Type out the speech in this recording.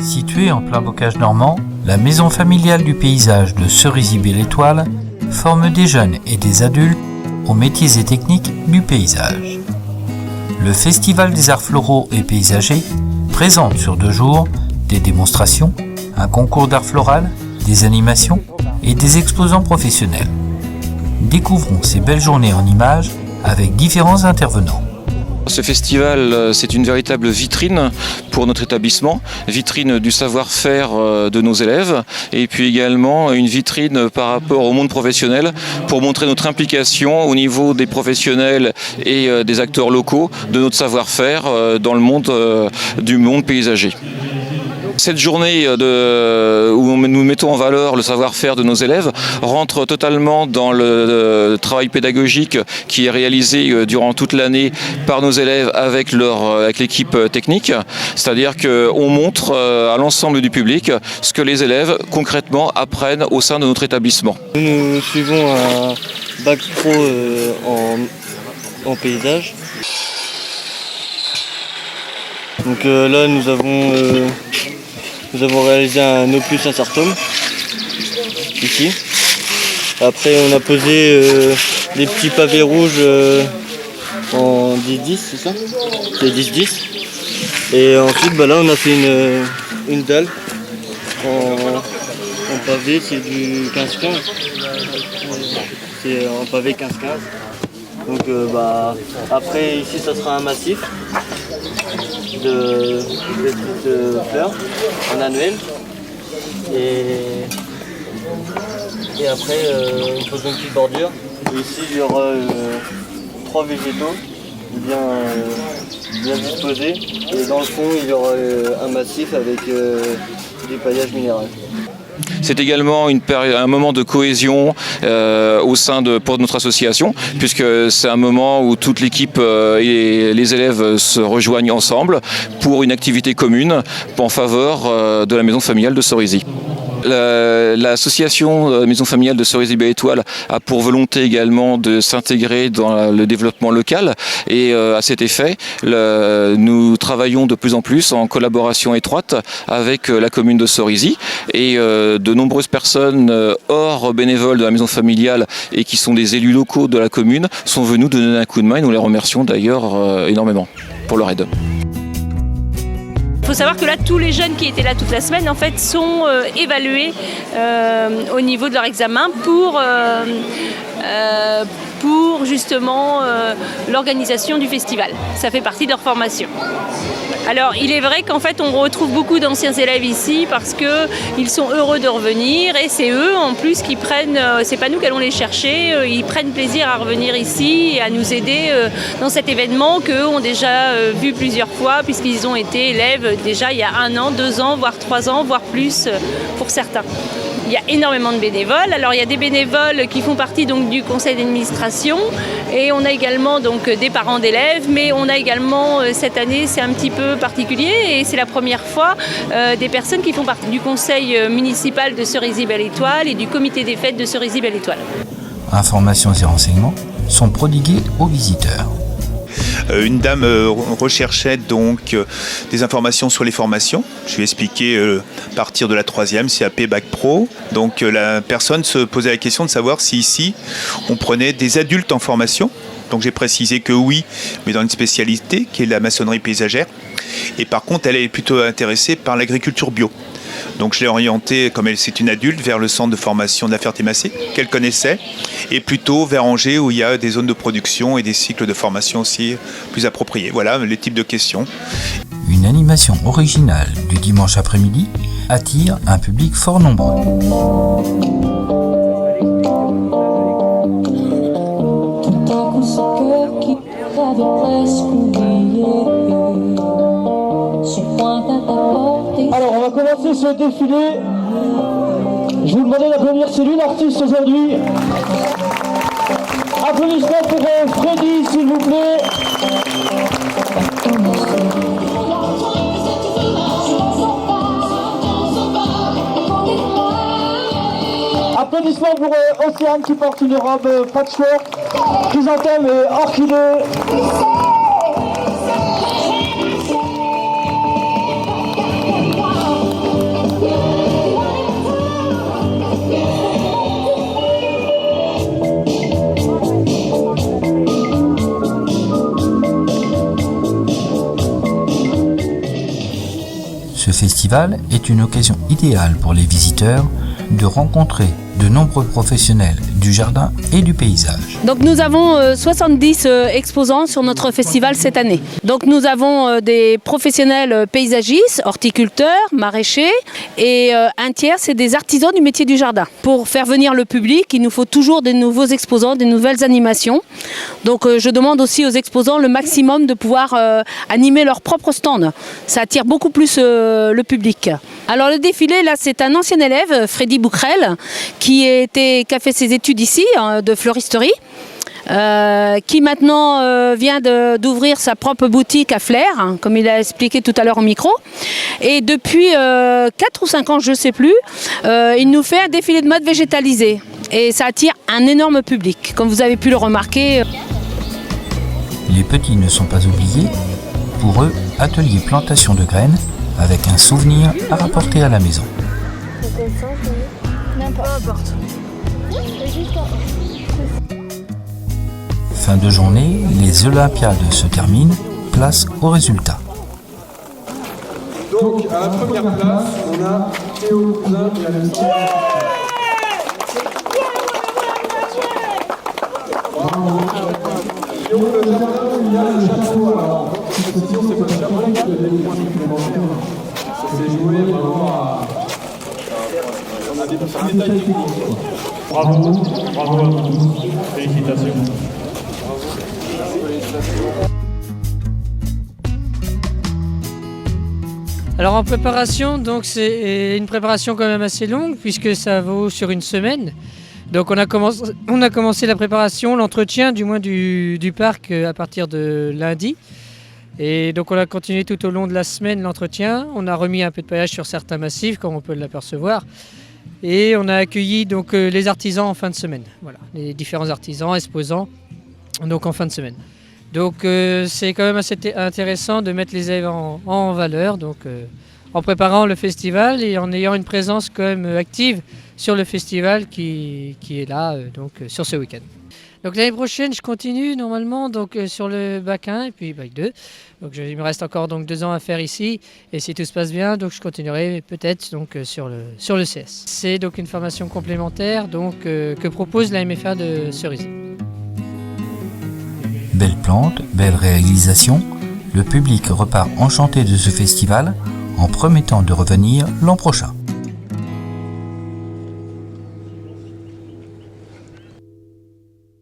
Située en plein bocage normand, la maison familiale du paysage de Cerisy-Belle-Étoile forme des jeunes et des adultes aux métiers et techniques du paysage. Le Festival des arts floraux et paysagers présente sur 2 jours des démonstrations, un concours d'art floral, des animations et des exposants professionnels. Découvrons ces belles journées en images avec différents intervenants. Ce festival, c'est une véritable vitrine pour notre établissement, vitrine du savoir-faire de nos élèves et puis également une vitrine par rapport au monde professionnel pour montrer notre implication au niveau des professionnels et des acteurs locaux de notre savoir-faire dans le monde du monde paysager. Cette journée où nous mettons en valeur le savoir-faire de nos élèves rentre totalement dans le travail pédagogique qui est réalisé durant toute l'année par nos élèves avec l'équipe technique. C'est-à-dire qu'on montre à l'ensemble du public ce que les élèves concrètement apprennent au sein de notre établissement. Nous suivons un bac pro en paysage. Donc là nous avons réalisé un opus incertum, ici. Après on a posé des petits pavés rouges en 10-10, c'est ça? C'est 10-10. Et ensuite là on a fait une dalle en pavé, c'est du 15-15. C'est en pavé 15-15. Donc après ici ça sera un massif de petites fleurs en annuel et après une petite bordure. Et ici il y aura 3 végétaux bien disposés et dans le fond il y aura un massif avec des paillages minéraux. C'est également un moment de cohésion au sein pour notre association, puisque c'est un moment où toute l'équipe et les élèves se rejoignent ensemble pour une activité commune en faveur de la maison familiale de Cerisy. L'association Maison familiale de Cerisy-Belle-Étoile a pour volonté également de s'intégrer dans le développement local et à cet effet, nous travaillons de plus en plus en collaboration étroite avec la commune de Cerisy et de nombreuses personnes hors bénévoles de la maison familiale et qui sont des élus locaux de la commune sont venus nous donner un coup de main et nous les remercions d'ailleurs énormément pour leur aide. Il faut savoir que là, tous les jeunes qui étaient là toute la semaine, en fait, sont évalués au niveau de leur examen pour justement l'organisation du festival. Ça fait partie de leur formation. Alors, il est vrai qu'en fait, on retrouve beaucoup d'anciens élèves ici parce qu'ils sont heureux de revenir et c'est eux, en plus, qui prennent, c'est pas nous qui allons les chercher, ils prennent plaisir à revenir ici et à nous aider dans cet événement qu'eux ont déjà vu plusieurs fois puisqu'ils ont été élèves déjà il y a 1 an, 2 ans, voire 3 ans, voire plus pour certains. Il y a énormément de bénévoles. Alors il y a des bénévoles qui font partie donc du conseil d'administration et on a également donc des parents d'élèves, mais on a également cette année c'est un petit peu particulier et c'est la première fois des personnes qui font partie du conseil municipal de Cerisy-Belle-Étoile et du comité des fêtes de Cerisy-Belle-Étoile. Informations et renseignements sont prodigués aux visiteurs. Une dame recherchait donc des informations sur les formations. Je lui ai expliqué à partir de la 3e CAP Bac Pro. Donc la personne se posait la question de savoir si ici on prenait des adultes en formation. Donc j'ai précisé que oui, mais dans une spécialité qui est la maçonnerie paysagère. Et par contre, elle est plutôt intéressée par l'agriculture bio. Donc je l'ai orientée, comme c'est une adulte, vers le centre de formation de la Ferté-Massé, qu'elle connaissait, et plutôt vers Angers où il y a des zones de production et des cycles de formation aussi plus appropriés. Voilà les types de questions. Une animation originale du dimanche après-midi attire un public fort nombreux. Alors on va commencer ce défilé. Je vous demandais d'applaudir, c'est lui l'artiste aujourd'hui. Applaudissements pour Freddy s'il vous plaît. Applaudissements pour Océane qui porte une robe patchwork. Chrysanthème et orchidée. Ce festival est une occasion idéale pour les visiteurs de rencontrer de nombreux professionnels du jardin et du paysage. Donc nous avons 70 exposants sur notre festival cette année. Donc nous avons des professionnels paysagistes, horticulteurs, maraîchers et un tiers c'est des artisans du métier du jardin. Pour faire venir le public, il nous faut toujours des nouveaux exposants, des nouvelles animations. Donc je demande aussi aux exposants le maximum de pouvoir animer leur propre stand. Ça attire beaucoup plus le public. Alors le défilé là c'est un ancien élève, Freddy Bouquerel, qui a fait ses études ici, de fleuristerie, qui maintenant vient d'ouvrir sa propre boutique à Flers, hein, comme il a expliqué tout à l'heure au micro. Et depuis 4 ou 5 ans, je ne sais plus, il nous fait un défilé de mode végétalisé. Et ça attire un énorme public, comme vous avez pu le remarquer. Les petits ne sont pas oubliés. Pour eux, atelier plantation de graines avec un souvenir à rapporter à la maison. Fin de journée, les Olympiades se terminent, place aux résultats. Donc à la première place, on a Théo Cousin et Alexandre. Et on le jardin, il y a le chapeau. Alors, précision, c'est pas le chapeau, il y a des points supplémentaires. C'est joué vraiment à des petits détails techniques. Bravo, bravo à vous tous. Félicitations. Alors en préparation, donc c'est une préparation quand même assez longue puisque ça vaut sur une semaine. Donc on a commencé la préparation, l'entretien du moins du parc à partir de lundi. Et donc on a continué tout au long de la semaine l'entretien. On a remis un peu de paillage sur certains massifs comme on peut l'apercevoir. Et on a accueilli donc les artisans en fin de semaine. Voilà, les différents artisans exposants donc en fin de semaine. Donc c'est quand même assez intéressant de mettre les élèves en valeur, donc en préparant le festival et en ayant une présence quand même active sur le festival qui est là donc sur ce week-end. Donc l'année prochaine, je continue normalement donc sur le bac 1 et puis bac 2. Donc il me reste encore donc 2 ans à faire ici et si tout se passe bien, donc je continuerai peut-être donc sur le CS. C'est donc une formation complémentaire donc que propose la MFA de Cerisy. Belle plante, belle réalisation, le public repart enchanté de ce festival en promettant de revenir l'an prochain.